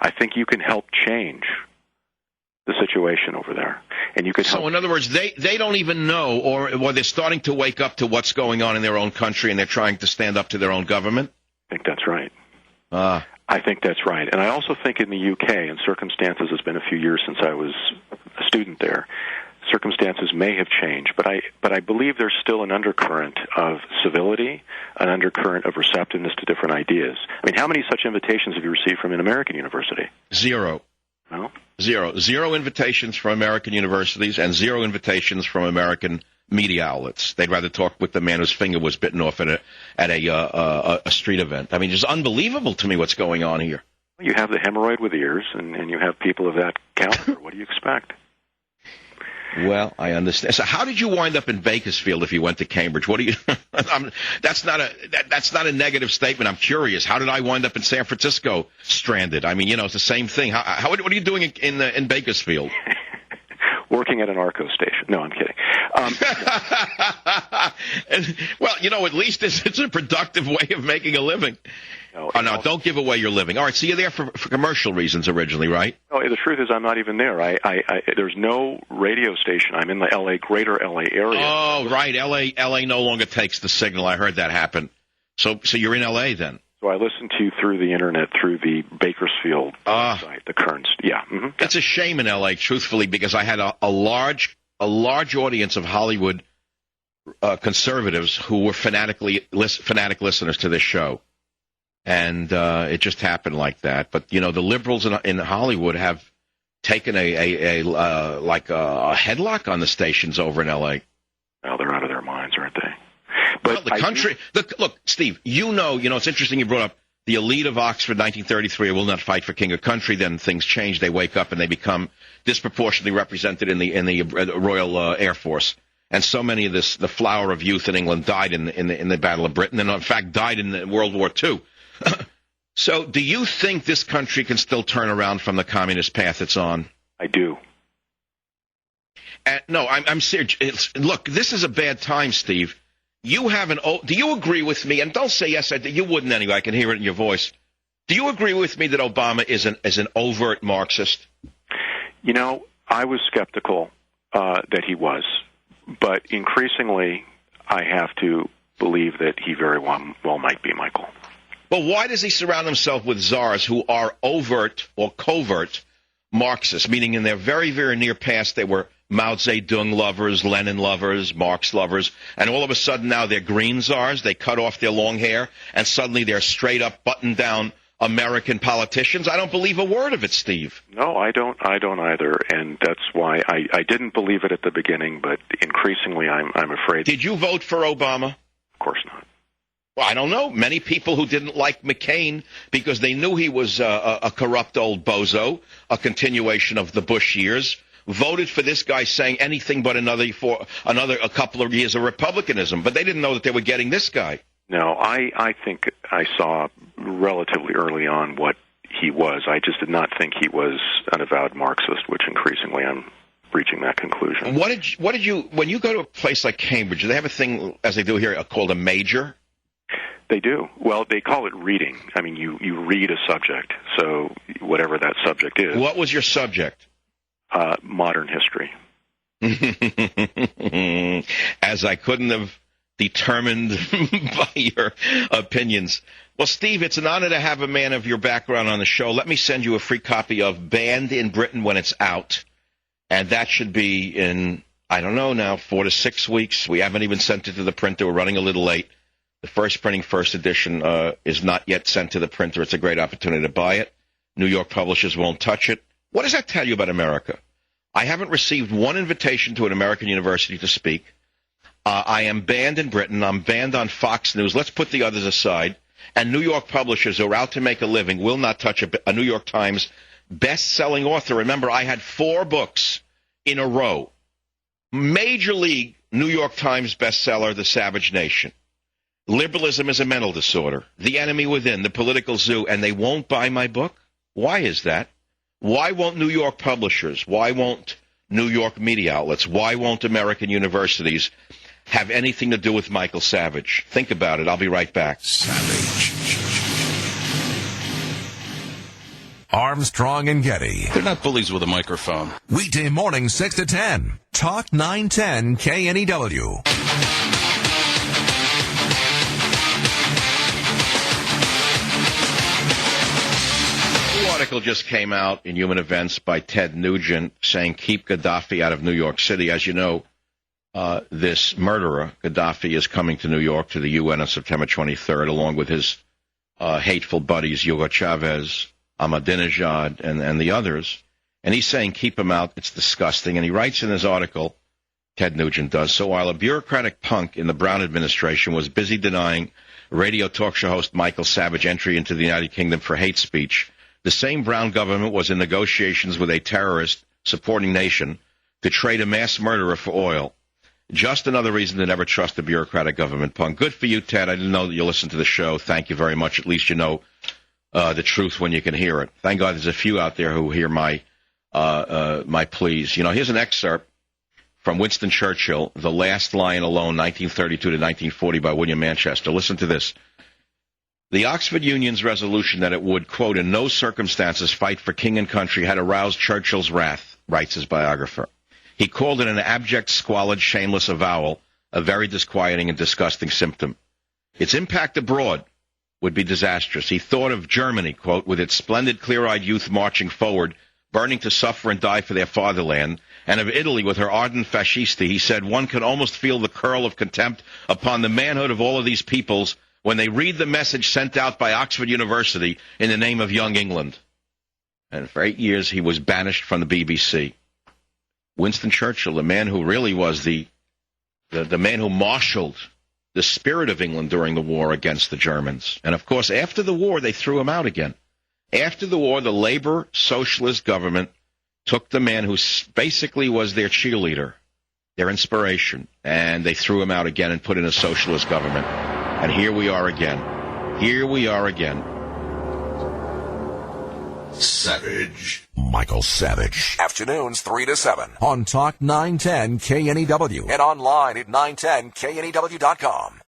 I think you can help change the situation over there. And you could help. So, in other words, they don't even know, or they're starting to wake up to what's going on in their own country, and they're trying to stand up to their own government? I think that's right. I think that's right. And I also think in the UK, in circumstances, it's been a few years since I was a student there, circumstances may have changed, but I believe there's still an undercurrent of civility, an undercurrent of receptiveness to different ideas. I mean, how many such invitations have you received from an American university? Zero. No? Zero invitations from American universities and zero invitations from American media outlets. They'd rather talk with the man whose finger was bitten off at a street event. I mean, it's unbelievable to me what's going on here. You have the hemorrhoid with ears, and you have people of that caliber. What do you expect? Well, I understand. So, how did you wind up in Bakersfield if you went to Cambridge? What do you? That's not a negative statement. I'm curious. How did I wind up in San Francisco stranded? I mean, it's the same thing. What are you doing in Bakersfield? Working at an Arco station. No, I'm kidding. Well, at least it's a productive way of making a living. No, don't give away your living. All right, so you're there for commercial reasons originally, right? No, the truth is I'm not even there. There's no radio station. I'm in the greater LA area. Oh, right. LA no longer takes the signal. I heard that happen. So you're in LA then? So I listen to you through the internet, through the Bakersfield site, the Kearns. Yeah. Mm-hmm. It's a shame in LA, truthfully, because I had a large audience of Hollywood conservatives who were fanatic listeners to this show. And it just happened like that. But, the liberals in Hollywood have taken a headlock on the stations over in L.A. Well, they're out of their minds, aren't they? But the country look, Steve, it's interesting you brought up the elite of Oxford, 1933, will not fight for king or country. Then things change. They wake up and they become disproportionately represented in the Royal Air Force. And so many of the flower of youth in England died in the Battle of Britain, and in fact died in World War II. So do you think this country can still turn around from the communist path it's on? I do. No, I'm serious. Look, this is a bad time, Steve. Do you agree with me? And don't say yes, you wouldn't anyway. I can hear it in your voice. Do you agree with me that Obama is an overt Marxist? I was skeptical that he was. But increasingly, I have to believe that he very well might be, Michael. But why does he surround himself with czars who are overt or covert Marxists, meaning in their very, very near past they were Mao Zedong lovers, Lenin lovers, Marx lovers, and all of a sudden now they're green czars, they cut off their long hair, and suddenly they're straight-up, buttoned-down American politicians? I don't believe a word of it, Steve. No, I don't either, and that's why I didn't believe it at the beginning, but increasingly I'm afraid. Did you vote for Obama? Of course not. Well, I don't know. Many people who didn't like McCain because they knew he was a corrupt old bozo, a continuation of the Bush years, voted for this guy saying anything but a couple of years of republicanism. But they didn't know that they were getting this guy. No, I think I saw relatively early on what he was. I just did not think he was an avowed Marxist, which increasingly I'm reaching that conclusion. What did you when you go to a place like Cambridge, do they have a thing, as they do here, called a major? They do. Well, they call it reading. I mean, you read a subject, so whatever that subject is. What was your subject? Modern history. As I couldn't have determined by your opinions. Well, Steve, it's an honor to have a man of your background on the show. Let me send you a free copy of Banned in Britain when it's out, and that should be in, I don't know now, 4 to 6 weeks. We haven't even sent it to the printer. We're running a little late. The first edition is not yet sent to the printer. It's a great opportunity to buy it. New York publishers won't touch it. What does that tell you about America? I haven't received one invitation to an American university to speak. I am banned in Britain. I'm banned on Fox News. Let's put the others aside. And New York publishers who are out to make a living will not touch a New York Times best-selling author. Remember, I had 4 books in a row. Major league New York Times bestseller, The Savage Nation. Liberalism is a mental disorder. The Enemy Within, The Political Zoo, and they won't buy my book? Why is that? Why won't New York publishers? Why won't New York media outlets? Why won't American universities have anything to do with Michael Savage? Think about it. I'll be right back. Savage. Armstrong and Getty. They're not bullies with a microphone. Weekday morning, 6 to 10. Talk 910 KNEW. An article just came out in Human Events by Ted Nugent saying keep Gaddafi out of New York City. As you know, this murderer, Gaddafi, is coming to New York to the UN on September 23rd, along with his hateful buddies, Hugo Chavez, Ahmadinejad, and the others. And he's saying keep him out. It's disgusting. And he writes in his article, Ted Nugent does, so while a bureaucratic punk in the Brown administration was busy denying radio talk show host Michael Savage entry into the United Kingdom for hate speech, the same Brown government was in negotiations with a terrorist supporting nation to trade a mass murderer for oil. Just another reason to never trust a bureaucratic government punk. Good for you, Ted. I didn't know that you listened to the show. Thank you very much. At least you know the truth when you can hear it. Thank God there's a few out there who hear my pleas. You know, here's an excerpt from Winston Churchill, The Last Lion Alone, 1932 to 1940 by William Manchester. Listen to this. The Oxford Union's resolution that it would, quote, in no circumstances fight for king and country had aroused Churchill's wrath, writes his biographer. He called it an abject, squalid, shameless avowal, a very disquieting and disgusting symptom. Its impact abroad would be disastrous. He thought of Germany, quote, with its splendid, clear-eyed youth marching forward, burning to suffer and die for their fatherland, and of Italy with her ardent fascisti. He said one can almost feel the curl of contempt upon the manhood of all of these peoples when they read the message sent out by Oxford University in the name of Young England. And for 8 years he was banished from the BBC. Winston Churchill, the man who really was the man who marshaled the spirit of England during the war against the Germans. And, of course, after the war, they threw him out again. After the war, the Labour Socialist government took the man who basically was their cheerleader, their inspiration, and they threw him out again and put in a socialist government. And here we are again. Here we are again. Savage. Michael Savage. Afternoons 3 to 7 on Talk 910 KNEW and online at 910KNEW.com.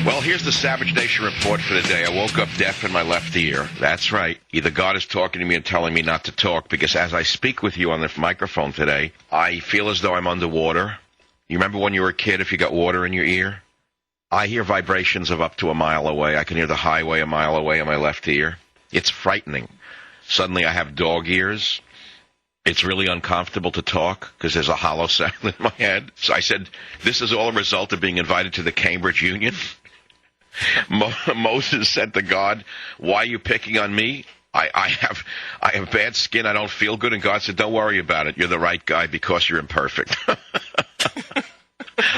Well, here's the Savage Nation report for the day. I woke up deaf in my left ear. That's right. Either God is talking to me and telling me not to talk, because as I speak with you on the microphone today, I feel as though I'm underwater. You remember when you were a kid, if you got water in your ear? I hear vibrations of up to a mile away. I can hear the highway a mile away in my left ear. It's frightening. Suddenly I have dog ears. It's really uncomfortable to talk because there's a hollow sound in my head. So I said, this is all a result of being invited to the Cambridge Union. Moses said to God, why are you picking on me? I have bad skin. I don't feel good. And God said, don't worry about it. You're the right guy because you're imperfect.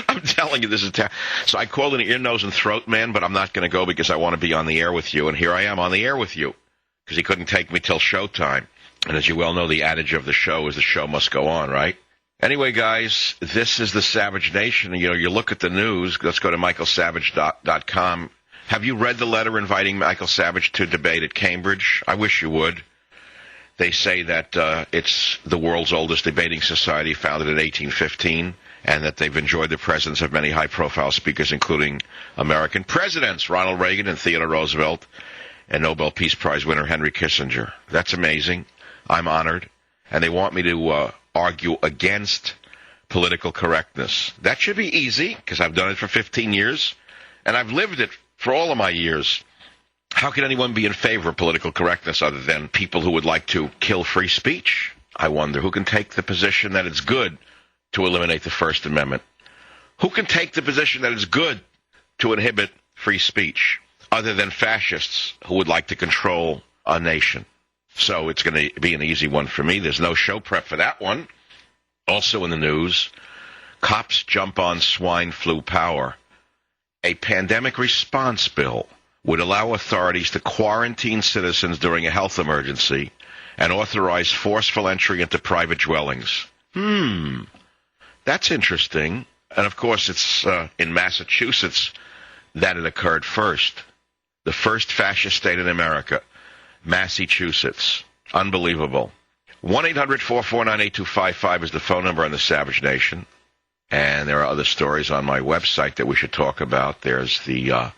I'm telling you, this is so I called an ear, nose, and throat man, but I'm not going to go because I want to be on the air with you. And here I am on the air with you because he couldn't take me till showtime. And as you well know, the adage of the show is the show must go on, right? Anyway, guys, this is the Savage Nation. You know, you look at the news. Let's go to michaelsavage.com. Have you read the letter inviting Michael Savage to debate at Cambridge? I wish you would. They say that it's the world's oldest debating society, founded in 1815, and that they've enjoyed the presence of many high-profile speakers, including American presidents, Ronald Reagan and Theodore Roosevelt, and Nobel Peace Prize winner Henry Kissinger. That's amazing. I'm honored. And they want me to argue against political correctness. That should be easy, because I've done it for 15 years, and I've lived it for all of my years. How can anyone be in favor of political correctness other than people who would like to kill free speech? I wonder who can take the position that it's good to eliminate the First Amendment. Who can take the position that it's good to inhibit free speech other than fascists who would like to control a nation? So it's going to be an easy one for me. There's no show prep for that one. Also in the news, cops jump on swine flu power. A pandemic response bill would allow authorities to quarantine citizens during a health emergency and authorize forceful entry into private dwellings. That's interesting. And, of course, it's in Massachusetts that it occurred first. The first fascist state in America, Massachusetts. Unbelievable. 1-800-449-8255 is the phone number on the Savage Nation. And there are other stories on my website that we should talk about. There's the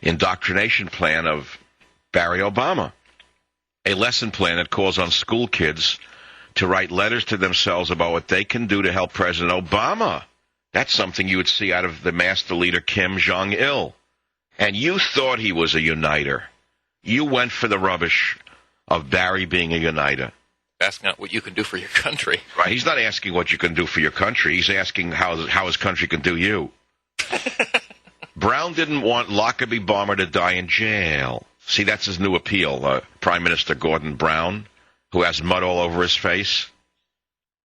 indoctrination plan of Barack Obama. a lesson plan that calls on school kids to write letters to themselves about what they can do to help President Obama. That's something you would see out of the master leader Kim Jong-il. And you thought he was a uniter. You went for the rubbish of Barry being a uniter. Asking what you can do for your country. Right. He's not asking what you can do for your country. He's asking how his country can do you. Brown didn't want Lockerbie Bomber to die in jail. See, that's his new appeal, Prime Minister Gordon Brown, who has mud all over his face.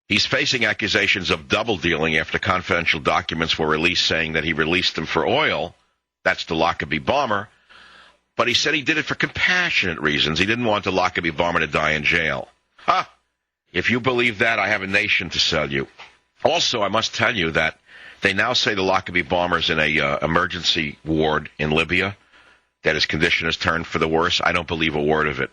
He's facing accusations of double-dealing after confidential documents were released saying that he released them for oil. That's the Lockerbie Bomber. But he said he did it for compassionate reasons. He didn't want the Lockerbie Bomber to die in jail. Ha! If you believe that, I have a nation to sell you. Also, I must tell you that they now say the Lockerbie Bomber's in a emergency ward in Libya, that his condition has turned for the worse. I don't believe a word of it.